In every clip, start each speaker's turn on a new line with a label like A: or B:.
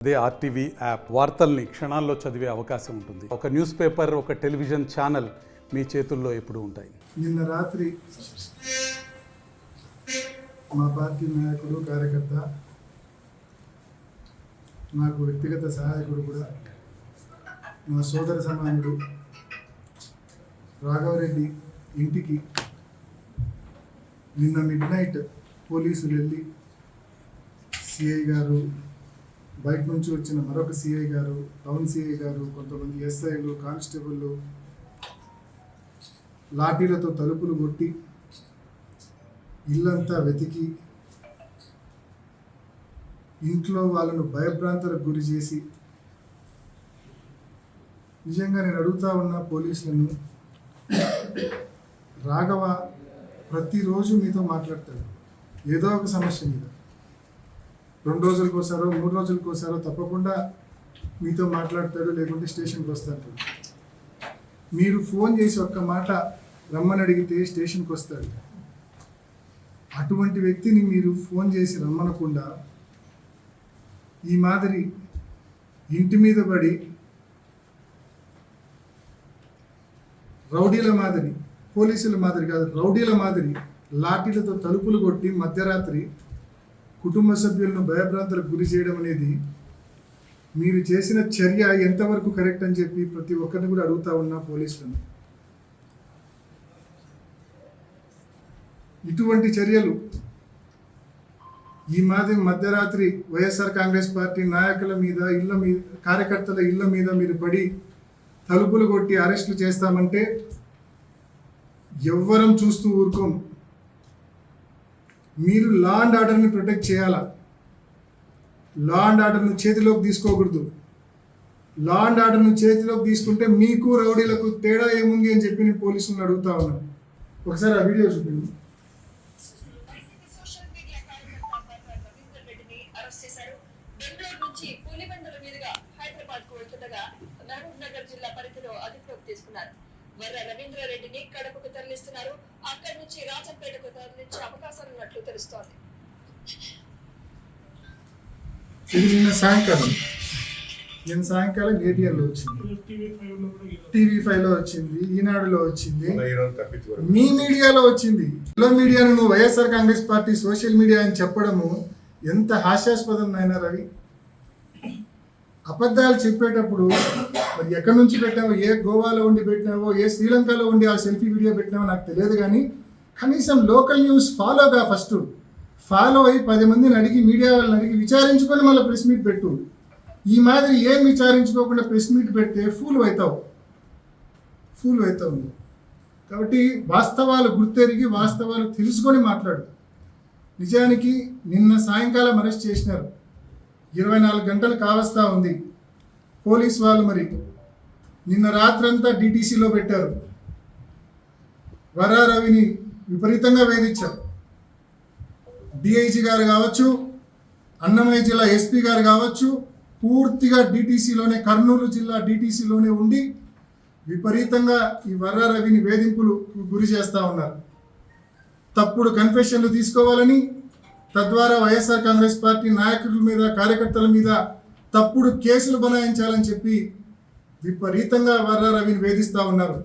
A: అదే RTV app వార్తల్ని క్షణాల్లో చదివే అవకాశం ఉంటుంది. ఒక న్యూస్ పేపర్, ఒక టెలివిజన్ ఛానల్ మీ చేతుల్లో ఎప్పుడూ ఉంటాయి.
B: నిన్న రాత్రి మా పార్టీ నాయకుడు, కార్యకర్త, నాకు వ్యక్తిగత సహాయకుడు కూడా, మా సోదర సమానుడు రాఘవరెడ్డి ఇంటికి నిన్న మిడ్నైట్ పోలీసులు వెళ్ళి సిఐ గారు, బయట నుంచి వచ్చిన మరొక సిఐ గారు, టౌన్ సిఐ గారు, కొంతమంది ఎస్ఐలు, కానిస్టేబుళ్ళు లాఠీలతో తలుపులు కొట్టి ఇల్లంతా వెతికి ఇంట్లో వాళ్ళను భయభ్రాంతులకు గురి చేసి, నిజంగా నేను అడుగుతా ఉన్న పోలీసులను, రాఘవ ప్రతిరోజు మీతో మాట్లాడతాడు ఏదో ఒక సమస్య మీద. 2 రోజులకోసారో 3 రోజులకోసారో తప్పకుండా మీతో మాట్లాడతాడు, లేకుంటే స్టేషన్కి వస్తాడు. మీరు ఫోన్ చేసి ఒక్క మాట రమ్మని అడిగితే స్టేషన్కి వస్తాడు. అటువంటి వ్యక్తిని మీరు ఫోన్ చేసి రమ్మనకుండా ఈ మాదిరి ఇంటి మీద పడి రౌడీల మాదిరి, పోలీసుల మాదిరి కాదు, రౌడీల మాదిరి లాఠీలతో తలుపులు కొట్టి మధ్యరాత్రి కుటుంబ సభ్యులను భయభ్రాంతులకు గురి చేయడం అనేది మీరు చేసిన చర్య ఎంతవరకు కరెక్ట్ అని చెప్పి ప్రతి ఒక్కరిని కూడా అడుగుతా ఉన్నా పోలీసులను. ఇటువంటి చర్యలు ఈ మధ్యరాత్రి వైఎస్ఆర్ కాంగ్రెస్ పార్టీ నాయకుల మీద, కార్యకర్తల ఇళ్ల మీద మీరు పడి తలుపులు కొట్టి అరెస్టులు చేస్తామంటే ఎవ్వరం చూస్తూ ఊరుకోం. మీరు లా అండ్ ఆర్డర్ని ప్రొటెక్ట్ చేయాలా. లా అండ్ ఆర్డర్ను చేతిలోకి తీసుకోకూడదు. లా అండ్ ఆర్డర్ను చేతిలోకి తీసుకుంటే మీకు రౌడీలకు తేడా ఏముంది అని చెప్పి నేను పోలీసులను అడుగుతా ఉన్నాను. ఒకసారి ఆ వీడియో చూపించండి.
C: వర్ర రవీంద్రారెడ్డిని కడపకు తరలిస్తున్నారు. అక్కడి నుంచి రాజంపేటకు తరలించే అవకాశాలు ఉన్నట్లు తెలుస్తోంది.
B: ఇది నిన్న సాయంకాలం ఏటీఎంలో వచ్చింది, టీవీ5లో వచ్చింది, ఈనాడులో వచ్చింది, మీ మీడియాలో వచ్చింది. మీడియాను నువ్వు YSR Congress party social media అని చెప్పడము ఎంత హాస్యాస్పదం నాయన రవి. అబద్ధాలు చెప్పేటప్పుడు మరి ఎక్కడి నుంచి పెట్టావో, ఏ గోవాలో ఉండి పెట్టినావో, ఏ శ్రీలంకలో ఉండి ఆ సెల్ఫీ వీడియో పెట్టినావో నాకు తెలియదు, కానీ కనీసం లోకల్ న్యూస్ ఫాలోగా ఫస్ట్ ఫాలో అయ్యి 10 మందిని అడిగి, మీడియా వాళ్ళని అడిగి విచారించుకొని మళ్ళీ ప్రెస్ మీట్ పెట్టు. ఈ మాదిరి ఏం విచారించుకోకుండా ప్రెస్ మీట్ పెడితే ఫూల్ అవుతావు. కాబట్టి వాస్తవాలు గుర్తెరిగి, వాస్తవాలు తెలుసుకొని మాట్లాడు. నిజానికి నిన్న సాయంకాలం అరెస్ట్ చేసినారు, 24 గంటలు కావస్తా ఉంది. పోలీస్ వాళ్ళు మరి నిన్న రాత్రంతా డిటీసీలో పెట్టారు. వర్రా రవిని విపరీతంగా వేధించారు. డిఐజీ గారు కావచ్చు, అన్నమయ్య జిల్లా ఎస్పీ గారు కావచ్చు, పూర్తిగా డిటీసీలోనే, కర్నూలు జిల్లా డిటీసీలోనే ఉండి విపరీతంగా ఈ వర్రా రవిని వేధింపులు గురి చేస్తూ ఉన్నారు. తప్పుడు కన్ఫెషన్లు తీసుకోవాలని, తద్వారా వైఎస్ఆర్ కాంగ్రెస్ పార్టీ నాయకుల మీద, కార్యకర్తల మీద తప్పుడు కేసులు బనాయించాలని చెప్పి విపరీతంగా వర్రా రవిని వేధిస్తూ ఉన్నారు.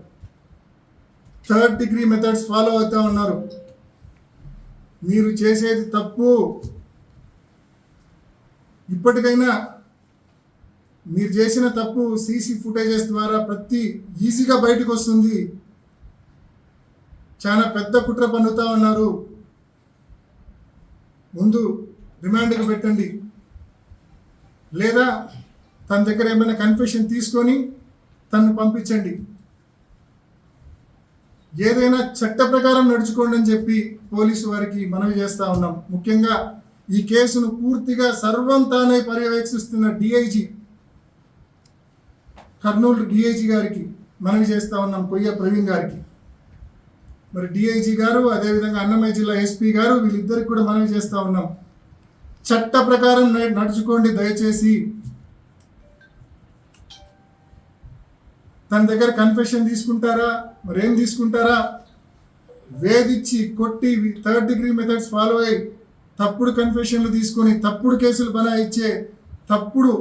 B: 3rd డిగ్రీ మెథడ్స్ ఫాలో అవుతూ ఉన్నారు. మీరు చేసేది తప్పు. ఇప్పటికైనా మీరు చేసిన తప్పు సీసీ ఫుటేజెస్ ద్వారా ఈజీగా బయటకు వస్తుంది. చాలా పెద్ద కుట్ర పన్నుతూ ఉన్నారు. ముందు రిమాండ్కి పెట్టండి, లేదా తన దగ్గర ఏమైనా కన్ఫెషన్ తీసుకొని తను పంపించండి. ఏదైనా చట్ట ప్రకారం నడుచుకోండి అని చెప్పి పోలీసు వారికి మనవి చేస్తూ ఉన్నాం. ముఖ్యంగా ఈ కేసును పూర్తిగా సర్వం తానే పర్యవేక్షిస్తున్న డిఐజీ, కర్నూలు డిఐజీ గారికి మనవి చేస్తూ ఉన్నాం, కొయ్య ప్రవీణ్ గారికి. మరి డిఐజీ గారు, అదేవిధంగా అన్నమయ్య జిల్లా ఎస్పీ గారు, వీళ్ళిద్దరికి కూడా మనవి చేస్తూ ఉన్నాం, చట్ట ప్రకారం నడుచుకోండి దయచేసి. తన దగ్గర కన్ఫెషన్ తీసుకుంటారా, మరేం తీసుకుంటారా? వేధించి కొట్టి 3rd డిగ్రీ మెథడ్స్ ఫాలో అయ్యి తప్పుడు కన్ఫెషన్లు తీసుకొని తప్పుడు కేసులు బనాయించే తప్పుడు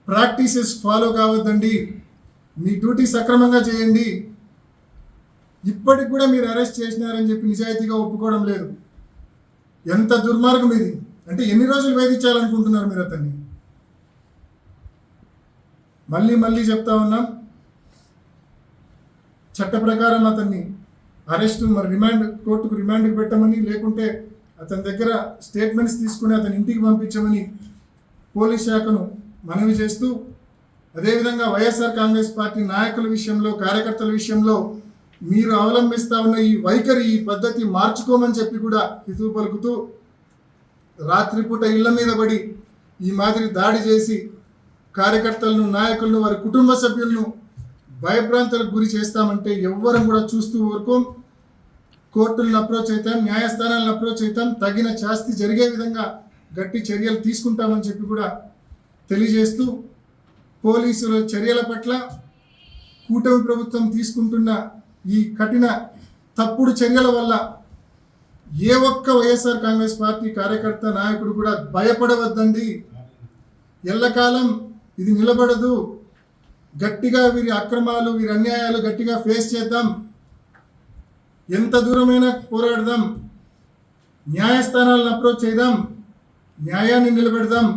B: ప్రాక్టీసెస్ ఫాలో కావద్దండి, మీ డ్యూటీ సక్రమంగా చేయండి. ఇప్పటికి కూడా మీరు అరెస్ట్ చేసినారని చెప్పి నిజాయితీగా ఒప్పుకోవడం లేదు. ఎంత దుర్మార్గం ఇది! అంటే ఎన్ని రోజులు వేధించాలనుకుంటున్నారు మీరు అతన్ని? మళ్ళీ మళ్ళీ చెప్తా ఉన్నాం, చట్ట ప్రకారం అతన్ని అరెస్టు మరి కోర్టుకు రిమాండ్కి పెట్టమని, లేకుంటే అతని దగ్గర స్టేట్మెంట్స్ తీసుకుని అతని ఇంటికి పంపించమని పోలీస్ శాఖను మనవి చేస్తూ, అదేవిధంగా వైఎస్ఆర్ కాంగ్రెస్ పార్టీ నాయకుల విషయంలో, కార్యకర్తల విషయంలో మీరు అవలంబిస్తూ ఉన్న ఈ వైఖరి, ఈ పద్ధతి మార్చుకోమని చెప్పి కూడా హితవు పలుకుతూ, రాత్రిపూట ఇళ్ల మీద పడి ఈ మాదిరి దాడి చేసి కార్యకర్తలను, నాయకులను, వారి కుటుంబ సభ్యులను భయభ్రాంతులకు గురి చేస్తామంటే ఎవ్వరం కూడా చూస్తూ ఊరుకోం. కోర్టులను అప్రోచ్ అవుతాం, న్యాయస్థానాలను అప్రోచ్ అవుతాం, తగిన శాస్తి జరిగే విధంగా గట్టి చర్యలు తీసుకుంటామని చెప్పి కూడా తెలియజేస్తూ, పోలీసుల చర్యల పట్ల కూటమి ప్రభుత్వం తీసుకుంటున్న ఈ కఠిన తప్పుడు చర్యల వల్ల ఏ ఒక్క వైఎస్ఆర్ కాంగ్రెస్ పార్టీ కార్యకర్త, నాయకుడు కూడా భయపడవద్దండి. ఎల్లకాలం ఇది నిలబడదు. గట్టిగా వీరి అక్రమాలు, వీరి అన్యాయాలు గట్టిగా ఫేస్ చేద్దాం. ఎంత దూరమైనా పోరాడదాం. న్యాయస్థానాలను అప్రోచ్ చేద్దాం. న్యాయాన్ని నిలబెడదాం.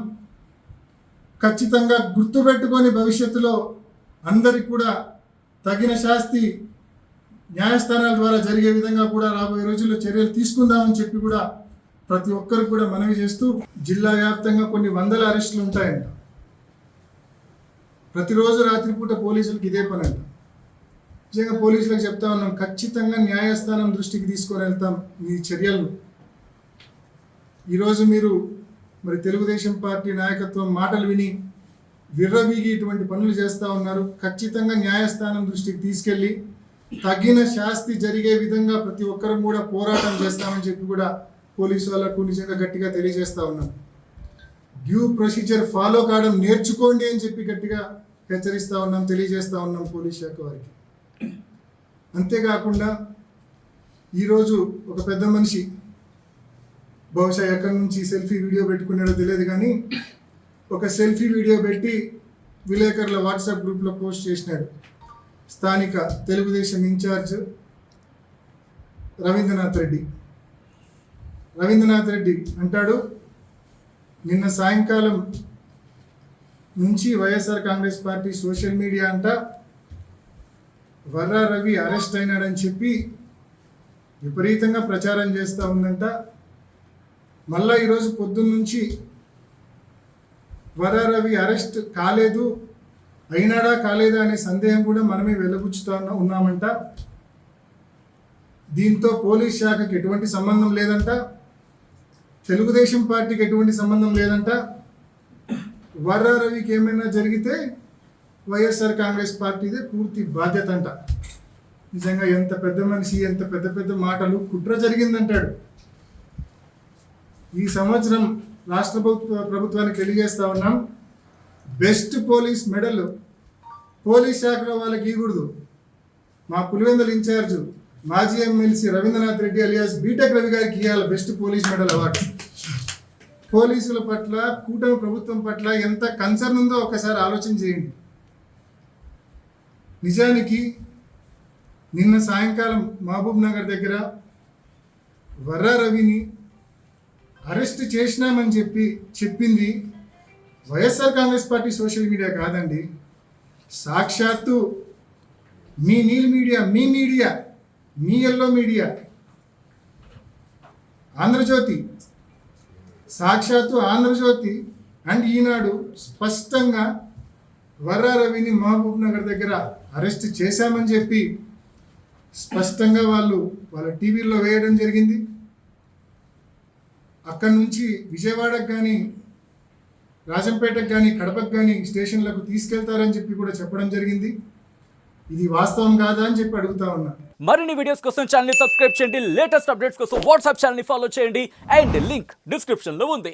B: ఖచ్చితంగా గుర్తుపెట్టుకొని భవిష్యత్తులో అందరికి కూడా తగిన శాస్తి న్యాయస్థానాల ద్వారా జరిగే విధంగా కూడా రాబోయే రోజుల్లో చర్యలు తీసుకుందామని చెప్పి కూడా ప్రతి ఒక్కరికి కూడా మనవి చేస్తూ, జిల్లా వ్యాప్తంగా కొన్ని వందల అరెస్టులు ఉంటాయంట. ప్రతిరోజు రాత్రిపూట పోలీసులకు ఇదే పని అంట. నిజంగా పోలీసులకు చెప్తా ఉన్నాం, ఖచ్చితంగా న్యాయస్థానం దృష్టికి తీసుకొని వెళ్తాం మీ చర్యలను. ఈరోజు మీరు మరి తెలుగుదేశం పార్టీ నాయకత్వం మాటలు విని విర్రవీగి ఇటువంటి పనులు చేస్తూ ఉన్నారు. ఖచ్చితంగా న్యాయస్థానం దృష్టికి తీసుకెళ్ళి తగిన శాస్తి జరిగే విధంగా ప్రతి ఒక్కరం కూడా పోరాటం చేస్తామని చెప్పి కూడా పోలీసు వాళ్ళకు నిజంగా గట్టిగా తెలియజేస్తూ ఉన్నాం. డ్యూ ప్రొసీజర్ ఫాలో కావడం నేర్చుకోండి అని చెప్పి గట్టిగా హెచ్చరిస్తూ ఉన్నాం, తెలియజేస్తూ ఉన్నాం పోలీస్ శాఖ వారికి. అంతేకాకుండా ఈరోజు ఒక పెద్ద మనిషి, బహుశా ఎక్కడి నుంచి సెల్ఫీ వీడియో పెట్టుకున్నాడో తెలియదు కానీ, ఒక సెల్ఫీ వీడియో పెట్టి విలేకరుల వాట్సాప్ గ్రూప్లో పోస్ట్ చేసినాడు. స్థానిక తెలుగుదేశం ఇన్ఛార్జ్ రవీంద్రనాథ్ రెడ్డి అంటాడు, నిన్న సాయంకాలం నుంచి YSR Congress party social media అంట వర్రా రవి అరెస్ట్ అయినాడని చెప్పి విపరీతంగా ప్రచారం చేస్తూ ఉందంట. మళ్ళా ఈరోజు పొద్దున్నుంచి వర్రా రవి అరెస్ట్ కాలేదు, అయినాడా కాలేదా అనే సందేహం కూడా మనమే వెలుగుచ్చుతా ఉన్నామంట. దీంతో పోలీస్ శాఖకి ఎటువంటి సంబంధం లేదంట, తెలుగుదేశం పార్టీకి ఎటువంటి సంబంధం లేదంట. వర్రా రవికి ఏమైనా జరిగితే వైఎస్ఆర్ కాంగ్రెస్ పార్టీదే పూర్తి బాధ్యత అంట. నిజంగా ఎంత పెద్ద మనిషి, ఎంత పెద్ద పెద్ద మాటలు. కుట్ర జరిగిందంటాడు. ఈ సంవత్సరం రాష్ట్ర ప్రభుత్వానికి తెలియజేస్తా ఉన్నాం, బెస్ట్ పోలీస్ మెడల్ పోలీస్ శాఖలో వాళ్ళకి ఇవ్వకూడదు. మా పులివెందుల ఇన్ఛార్జ్ మాజీ MLC Ravindranath Reddy alias BTech Ravi గారికి ఇవ్వాలి బెస్ట్ పోలీస్ మెడల్ అవార్డు. పోలీసుల పట్ల, కూటమి ప్రభుత్వం పట్ల ఎంత కన్సర్న్ ఉందో ఒకసారి ఆలోచన చేయండి. నిజానికి నిన్న సాయంకాలం మహబూబ్ నగర్ దగ్గర వర్రా రవిని అరెస్ట్ చేసినామని చెప్పింది YSR Congress party social media కాదండి. సాక్షాత్తు మీ నీల్ మీడియా, మీ ఎల్లో మీడియా, ఆంధ్రజ్యోతి, సాక్షాత్తు ఆంధ్రజ్యోతి అండ్ ఈనాడు స్పష్టంగా వర్రా రవిని మహబూబ్ నగర్ దగ్గర అరెస్ట్ చేశామని చెప్పి స్పష్టంగా వాళ్ళ టీవీల్లో వేయడం జరిగింది. అక్కడి నుంచి విజయవాడకు కానీ, రాజంపేటకు కానీ, కడపకు కానీ స్టేషన్లకు తీసుకెళ్తారని చెప్పి కూడా చెప్పడం జరిగింది. ఇది వాస్తవం కాదా అని చెప్పి అడుగుతా ఉన్నా.
D: మరిన్ని వీడియోస్ కోసం ఛానల్ ని సబ్స్క్రైబ్ చేయండి, లేటెస్ట్ అప్డేట్స్ కోసం వాట్సాప్ ఛానల్ ని ఫాలో చేయండి అండ్ లింక్ డిస్క్రిప్షన్ లో ఉంది.